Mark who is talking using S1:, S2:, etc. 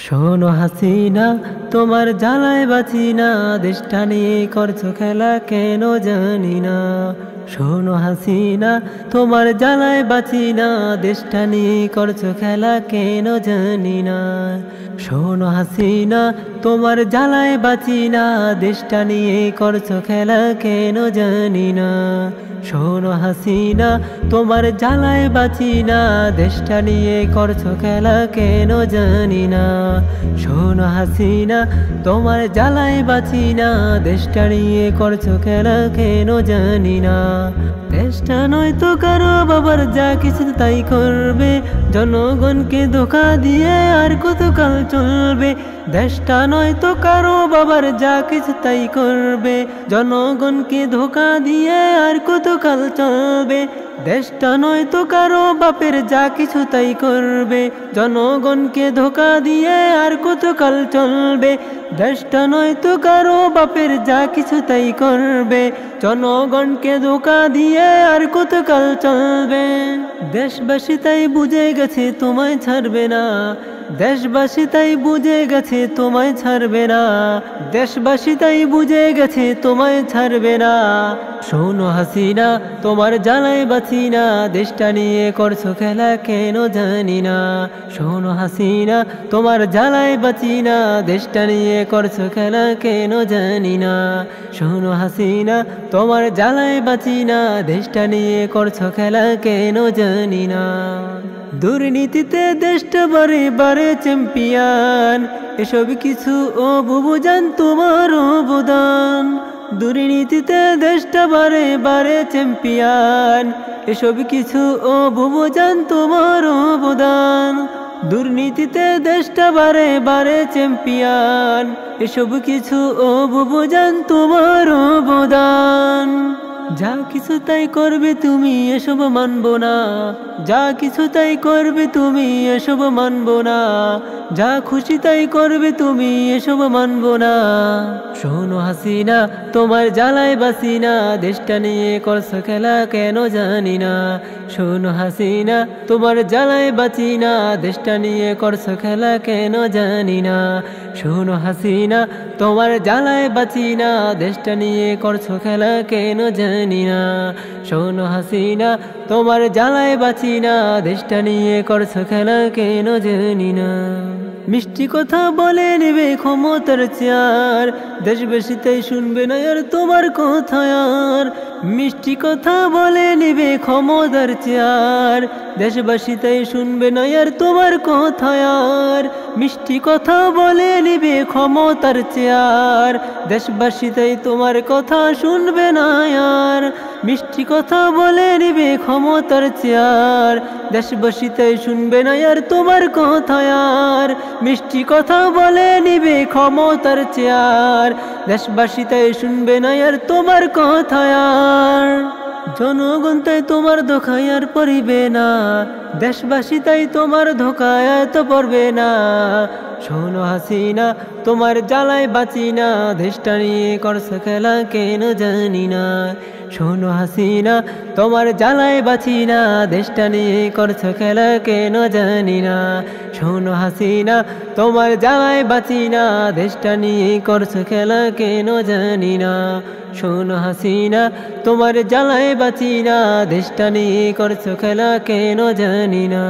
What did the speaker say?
S1: শোনো হাসিনা, তোমার জ্বালায় বাঁচি না, দেশটা নিয়ে করছো খেলা কেন জানি না। শোনো হাসিনা, তোমার জ্বালায় বাঁচি না, দেশটা নিয়ে করছো খেলা কেন জানি না। শোনো হাসিনা, তোমার জ্বালায় বাঁচি না, দেশটা নিয়ে করছো খেলা কেন জানি না। শোনো হাসিনা, তোমার জ্বালায় বাঁচি না, দেশটা নিয়ে করছো খেলা কেন জানি না। শোনো হাসিনা, তোমার জ্বালায় বাঁচি না, দেশটা নিয়ে করছো খেলা কেন জানি না। দেশটা নয়তো কারো বাবার, যা কিছু তাই করবে, জনগণকে ধোঁকা দিয়ে আর কতকাল চলবে। দেশটা নয়তো কারো বাবার, যা কিছু তাই করবে, জনগণকে ধোঁকা দিয়ে আর কতকাল চলবে। দেশটা নয়তো কারো বাপের, যা কিছু তাই করবে, জনগণকে ধোঁকা দিয়ে আর কতকাল চলবে। দেশটা নয়তো কারো বাপের, যা কিছু তাই করবে, জনগণকে ধোঁকা দিয়ে আর কতকাল চলবে। দেশবাসী তাই বুঝে গেছে তোমায় ছাড়বে না, দেশবাসী তাই বুঝে গেছে তোমায় ছাড়বে না, দেশবাসী তাই বুঝে গেছে তোমায় ছাড়বে না। শোনো হাসিনা, তোমার জ্বালায় বাঁচি না, দেশটা নিয়ে করছো খেলা কেন জানি না। শোনো হাসিনা, তোমার জ্বালায় বাঁচি না, দেশটা নিয়ে করছো খেলা কেন জানি না। শোনো হাসিনা, তোমার জ্বালায় বাঁচি না, দেশটা নিয়ে করছো খেলা কেন জানি না। দুর্নীতিতে দেশটা বারে বারে চ্যাম্পিয়ন, এসব কিছু ও বুবুজান তোমার অবদান। দুর্নীতিতে দেশটা বারে বারে চ্যাম্পিয়ন, এসব কিছু ও বুবুজান তোমার অবদান। দুর্নীতিতে দেশটা বারে বারে চ্যাম্পিয়ন, এসব কিছু ও বুবুজান তোমার অবদান। যা কিছু তাই করবে তুমি, এসব মানবো না, যা কিছু তাই করবে তুমি, এসব মানবো না, যা খুশি তাই করবে তুমি, এসব মানবো না। শোনো হাসিনা, তোমার জ্বালায় বাঁচি না, দেশটা নিয়ে করছো খেলা কেন জানি না। শোনো হাসিনা, তোমার জ্বালায় বাঁচি না, দেশটা নিয়ে করছো খেলা কেন জানি না। শোনো হাসিনা, তোমার জ্বালায় বাঁচি না, দেশটা নিয়ে করছো খেলা কেন জানি না। শোনো হাসিনা, তোমার জ্বালায় বাঁচি না, দেশটা নিয়ে করছো খেলা কেন জানি না। মিষ্টি কথা বলে নেবে ক্ষমতার চেয়ার, দেশবাসীতেই শুনবে না আর তোমার কথা আর। মিষ্টি কথা বলে নেবে ক্ষমতার চেয়ার, দেশবাসীতেই শুনবে না আর তোমার কথা আর। মিষ্টি কথা বলে নেবে ক্ষমতার চেয়ার, দেশবাসীতেই তোমার কথা শুনবে না আর। মিষ্টি কথা বলে নেবে ক্ষমতার চেয়ার, দেশবাসীতেই শুনবে না আর তোমার কথা আর। মিষ্টি কথা বলে নিবে ক্ষমতার চেয়ার, দেশবাসীতেই শুনবে না আর তোমার কথা আর। জনগণ তাই তোমার ধোঁকায় আর পড়িবে না, দেশবাসী তাই তোমার ধোঁকায় তো পড়বে না। শোনো হাসিনা, তোমার জ্বালায় বাঁচি না, দেশটা নিয়ে করছো খেলা কেন জানি না। শোনো হাসিনা, তোমার জ্বালায় বাঁচি না, দেশটা নিয়ে করছো খেলা কেন জানি না। শোনো হাসিনা, তোমার জ্বালায় বাঁচি না, দেশটা নিয়ে করছো খেলা কেন জানি না। শোনো হাসিনা, তোমার জ্বালায় বাঁচি না, দেশটা নিয়ে করছো খেলা কেন জানি না।